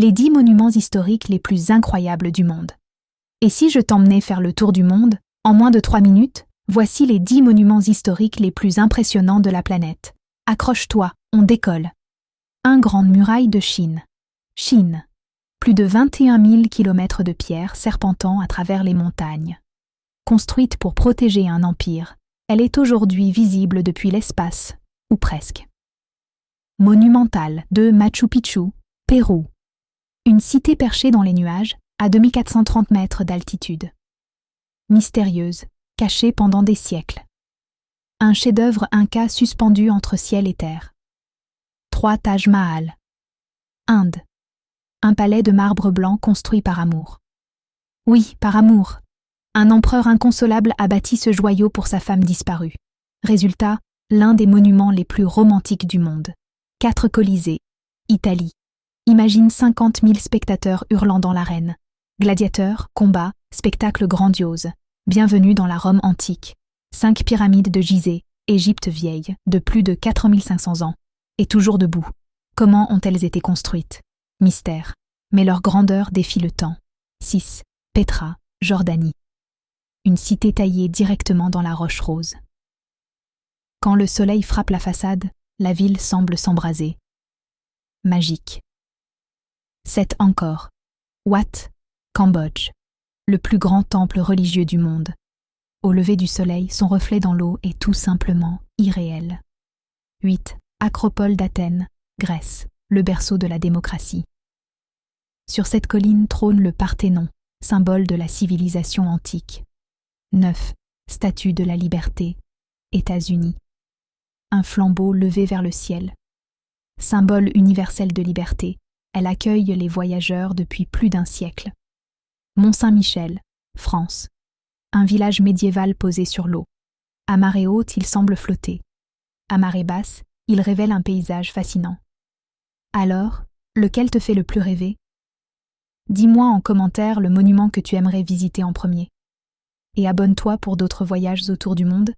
les 10 monuments historiques les plus incroyables du monde. Et si je t'emmenais faire le tour du monde, en moins de 3 minutes, voici les 10 monuments historiques les plus impressionnants de la planète. Accroche-toi, on décolle. 1. Grande muraille de Chine. Chine. Plus de 21 000 kilomètres de pierre serpentant à travers les montagnes. Construite pour protéger un empire, elle est aujourd'hui visible depuis l'espace, ou presque. Monumentale de Machu Picchu, Pérou. Une cité perchée dans les nuages, à 2430 mètres d'altitude. Mystérieuse, cachée pendant des siècles. Un chef-d'œuvre inca suspendu entre ciel et terre. 3. Taj Mahal. Inde. Un palais de marbre blanc construit par amour. Oui, par amour. Un empereur inconsolable a bâti ce joyau pour sa femme disparue. Résultat, l'un des monuments les plus romantiques du monde. 4. Colisée. Italie. Imagine 50 000 spectateurs hurlant dans l'arène. Gladiateurs, combats, spectacles grandioses. Bienvenue dans la Rome antique. 5 pyramides de Gizeh, Égypte vieille, de plus de 4500 ans. Et toujours debout. Comment ont-elles été construites? Mystère. Mais leur grandeur défie le temps. 6. Petra, Jordanie. Une cité taillée directement dans la roche rose. Quand le soleil frappe la façade, la ville semble s'embraser. Magique. 7. Encore. Wat, Cambodge. Le plus grand temple religieux du monde. Au lever du soleil, son reflet dans l'eau est tout simplement irréel. 8. Acropole d'Athènes, Grèce, le berceau de la démocratie. Sur cette colline trône le Parthénon, symbole de la civilisation antique. 9. Statue de la liberté, États-Unis. Un flambeau levé vers le ciel. Symbole universel de liberté, elle accueille les voyageurs depuis plus d'un siècle. Mont-Saint-Michel, France. Un village médiéval posé sur l'eau. À marée haute, il semble flotter. À marée basse, il révèle un paysage fascinant. Alors, lequel te fait le plus rêver? Dis-moi en commentaire le monument que tu aimerais visiter en premier. Et abonne-toi pour d'autres voyages autour du monde.